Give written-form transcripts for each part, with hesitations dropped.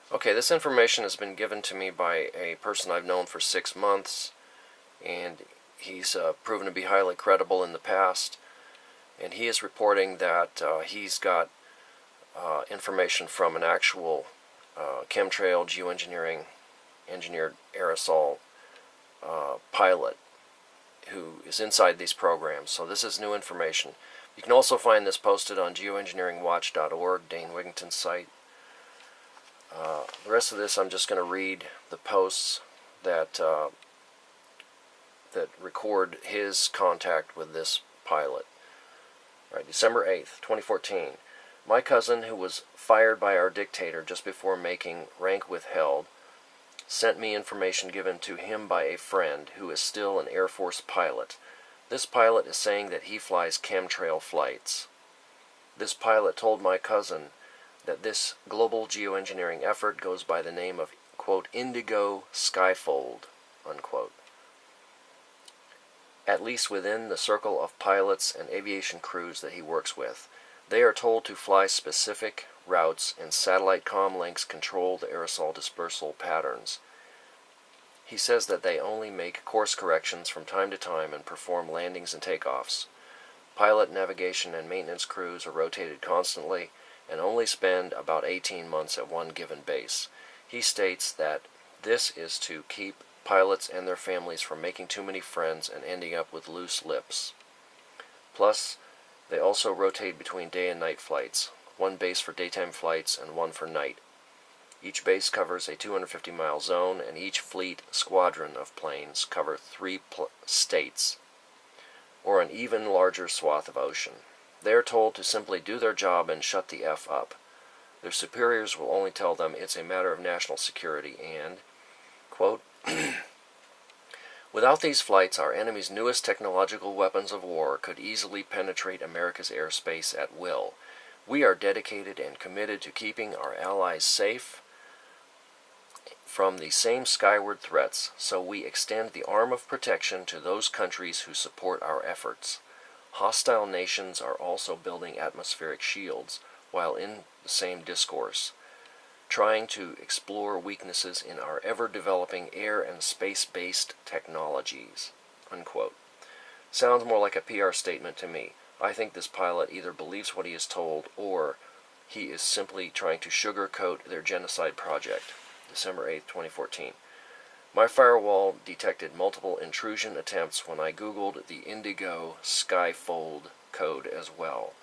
Okay, this information has been given to me by a person I've known for 6 months, and he's proven to be highly credible in the past, and he is reporting that he's got information from an actual chemtrail geoengineering engineered aerosol pilot who is inside these programs. So this is new information. You can also find this posted on geoengineeringwatch.org, Dane Wigington's site. The rest of this I'm just going to read the posts that that record his contact with this pilot. All right, December 8th, 2014. My cousin, who was fired by our dictator just before making rank withheld, sent me information given to him by a friend who is still an Air Force pilot. This pilot is saying that he flies chemtrail flights. This pilot told my cousin that this global geoengineering effort goes by the name of, quote, indigo skyfold, unquote. At least within the circle of pilots and aviation crews that he works with, they are told to fly specific routes, and satellite comm links control the aerosol dispersal patterns. He says that they only make course corrections from time to time and perform landings and takeoffs. Pilot, navigation, and maintenance crews are rotated constantly and only spend about 18 months at one given base. He states that this is to keep pilots and their families from making too many friends and ending up with loose lips. Plus, they also rotate between day and night flights, one base for daytime flights and one for night. Each base covers a 250-mile zone, and each fleet squadron of planes cover 3 states, or an even larger swath of ocean. They are told to simply do their job and shut the F up. Their superiors will only tell them it's a matter of national security and, quote, without these flights, our enemy's newest technological weapons of war could easily penetrate America's airspace at will. We are dedicated and committed to keeping our allies safe from the same skyward threats, so we extend the arm of protection to those countries who support our efforts. Hostile nations are also building atmospheric shields while in the same discourse, trying to explore weaknesses in our ever-developing air and space-based technologies, unquote. Sounds more like a PR statement to me. I think this pilot either believes what he is told or he is simply trying to sugarcoat their genocide project. December 8, 2014. My firewall detected multiple intrusion attempts when I Googled the indigo skyfold code as well.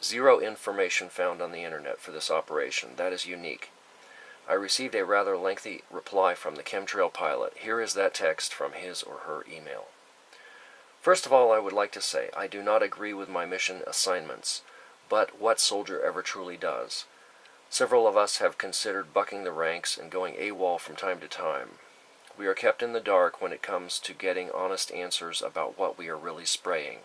Zero information found on the internet for this operation. That is unique. I received a rather lengthy reply from the chemtrail pilot. Here is that text from his or her email. First of all, I would like to say I do not agree with my mission assignments, but what soldier ever truly does? Several of us have considered bucking the ranks and going AWOL from time to time. We are kept in the dark when it comes to getting honest answers about what we are really spraying.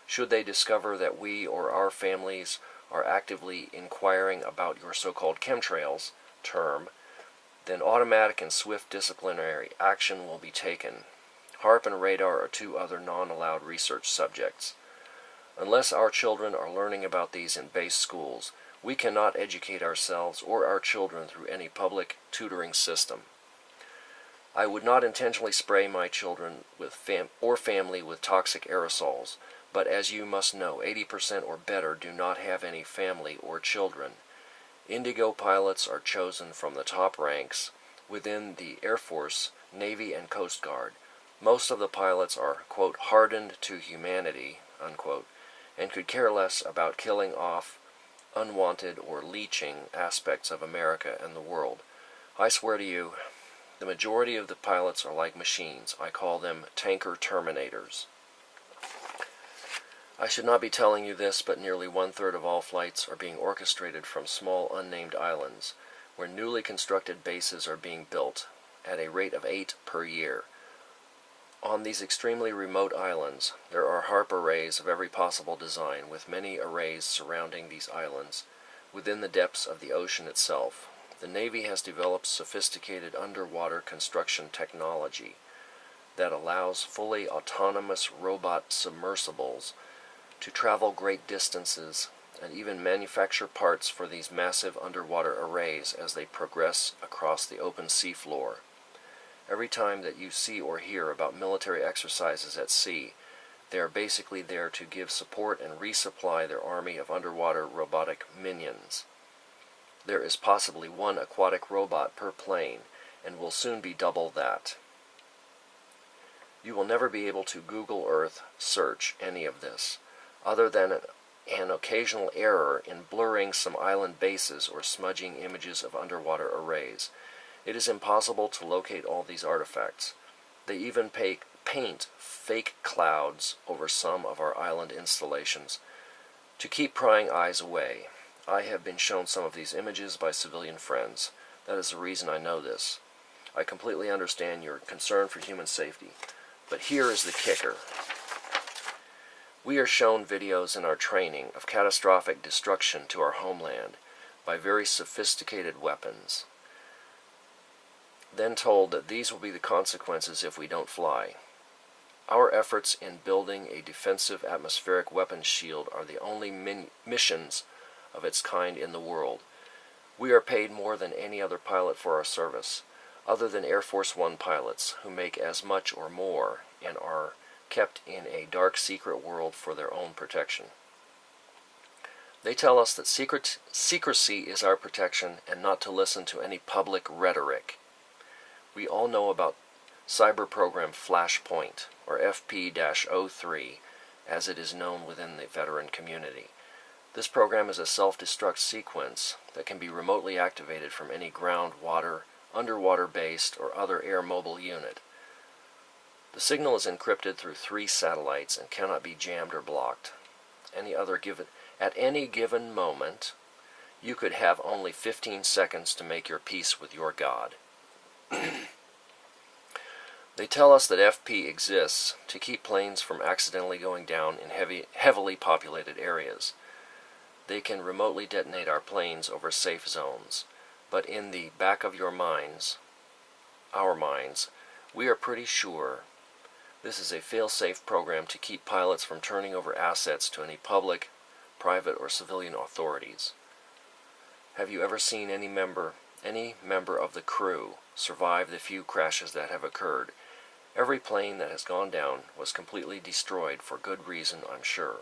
Should they discover that we or our families are actively inquiring about your so-called chemtrails term, then automatic and swift disciplinary action will be taken. HARP and radar are 2 other non-allowed research subjects. Unless our children are learning about these in base schools, we cannot educate ourselves or our children through any public tutoring system. I would not intentionally spray my children with family with toxic aerosols, but as you must know, 80% or better do not have any family or children. Indigo pilots are chosen from the top ranks within the Air Force, Navy, and Coast Guard. Most of the pilots are, quote, hardened to humanity, unquote, and could care less about killing off unwanted or leeching aspects of America and the world. I swear to you, the majority of the pilots are like machines. I call them tanker terminators. I should not be telling you this, but nearly 1/3 of all flights are being orchestrated from small unnamed islands, where newly constructed bases are being built, at a rate of 8 per year. On these extremely remote islands, there are HARP arrays of every possible design, with many arrays surrounding these islands, within the depths of the ocean itself. The Navy has developed sophisticated underwater construction technology that allows fully autonomous robot submersibles to travel great distances and even manufacture parts for these massive underwater arrays as they progress across the open sea floor. Every time that you see or hear about military exercises at sea, they are basically there to give support and resupply their army of underwater robotic minions. There is possibly one aquatic robot per plane, and will soon be double that. You will never be able to Google Earth search any of this, other than an occasional error in blurring some island bases or smudging images of underwater arrays. It is impossible to locate all these artifacts. They even paint fake clouds over some of our island installations to keep prying eyes away. I have been shown some of these images by civilian friends. That is the reason I know this. I completely understand your concern for human safety, but here is the kicker. We are shown videos in our training of catastrophic destruction to our homeland by very sophisticated weapons, then told that these will be the consequences if we don't fly. Our efforts in building a defensive atmospheric weapons shield are the only missions of its kind in the world. We are paid more than any other pilot for our service, other than Air Force One pilots, who make as much or more and are kept in a dark secret world for their own protection. They tell us that secrecy is our protection and not to listen to any public rhetoric. We all know about cyber program Flashpoint, or FP-03, as it is known within the veteran community. This program is a self-destruct sequence that can be remotely activated from any ground, water, underwater-based, or other air mobile unit. The signal is encrypted through 3 satellites and cannot be jammed or blocked. At any given moment, you could have only 15 seconds to make your peace with your God. They tell us that FP exists to keep planes from accidentally going down in heavily populated areas. They can remotely detonate our planes over safe zones, but in the back of your minds, our minds, we are pretty sure this is a fail-safe program to keep pilots from turning over assets to any public, private, or civilian authorities. Have you ever seen any member of the crew survive the few crashes that have occurred? Every plane that has gone down was completely destroyed for good reason, I'm sure.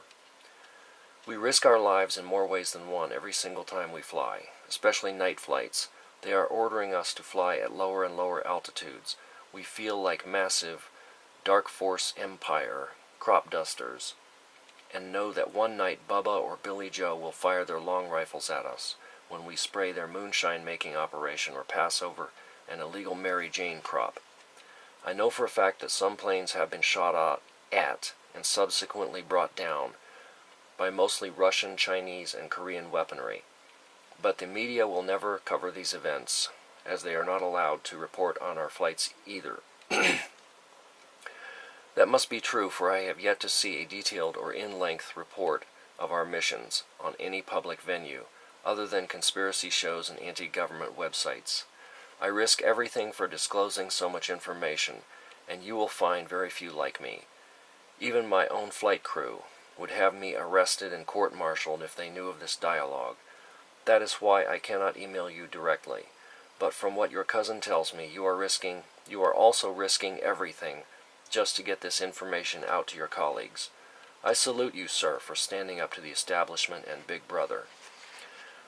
We risk our lives in more ways than one every single time we fly, especially night flights. They are ordering us to fly at lower and lower altitudes. We feel like massive Dark Force Empire crop dusters, and know that one night Bubba or Billy Joe will fire their long rifles at us when we spray their moonshine-making operation or pass over an illegal Mary Jane crop. I know for a fact that some planes have been shot at and subsequently brought down by mostly Russian, Chinese, and Korean weaponry. But the media will never cover these events, as they are not allowed to report on our flights either. That must be true, for I have yet to see a detailed or in-length report of our missions on any public venue, other than conspiracy shows and anti-government websites. I risk everything for disclosing so much information, and you will find very few like me. Even my own flight crew would have me arrested and court-martialed if they knew of this dialogue. That is why I cannot email you directly. But from what your cousin tells me, you are also risking everything just to get this information out to your colleagues. I salute you, sir, for standing up to the establishment and Big Brother.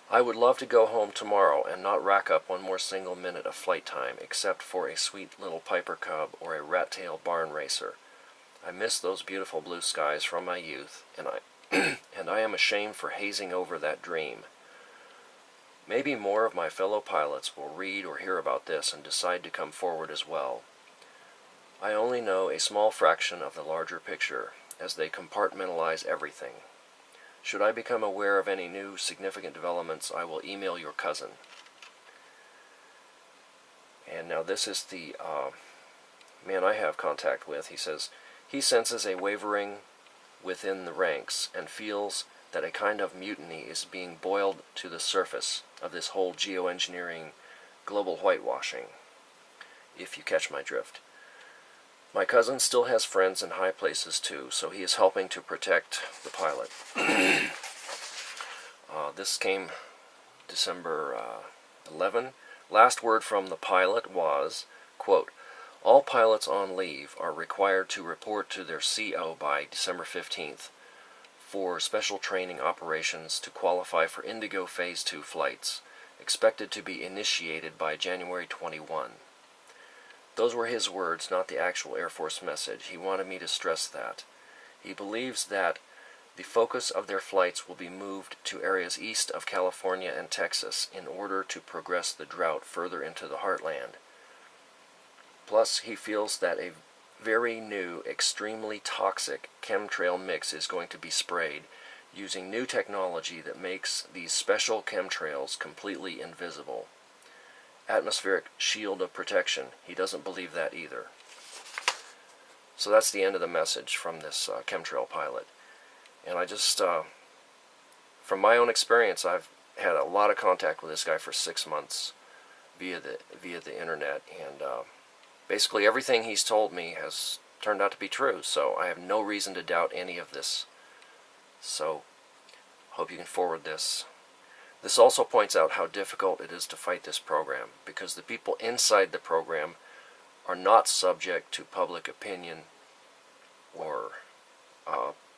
I would love to go home tomorrow and not rack up one more single minute of flight time, except for a sweet little Piper Cub or a rat-tail barn racer. I miss those beautiful blue skies from my youth, and I am ashamed for hazing over that dream. Maybe more of my fellow pilots will read or hear about this and decide to come forward as well. I only know a small fraction of the larger picture, as they compartmentalize everything. Should I become aware of any new significant developments, I will email your cousin. And now this is the man I have contact with. He says he senses a wavering within the ranks and feels that a kind of mutiny is being boiled to the surface of this whole geoengineering global whitewashing, if you catch my drift. My cousin still has friends in high places too, so he is helping to protect the pilot. This came December 11. Last word from the pilot was, quote, all pilots on leave are required to report to their CO by December 15th for special training operations to qualify for Indigo Phase 2 flights, expected to be initiated by January 21. Those were his words, not the actual Air Force message. He wanted me to stress that. He believes that the focus of their flights will be moved to areas east of California and Texas in order to progress the drought further into the heartland. Plus, he feels that a very new, extremely toxic chemtrail mix is going to be sprayed using new technology that makes these special chemtrails completely invisible. Atmospheric shield of protection. He doesn't believe that either. So that's the end of the message from this chemtrail pilot. And I just, from my own experience, I've had a lot of contact with this guy for 6 months via the internet, and basically everything he's told me has turned out to be true, so I have no reason to doubt any of this. So, hope you can forward this. This also points out how difficult it is to fight this program, because the people inside the program are not subject to public opinion or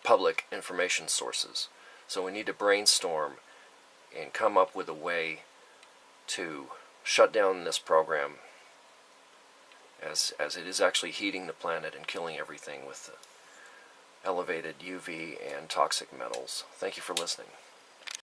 public information sources. So we need to brainstorm and come up with a way to shut down this program, as it is actually heating the planet and killing everything with elevated UV and toxic metals. Thank you for listening.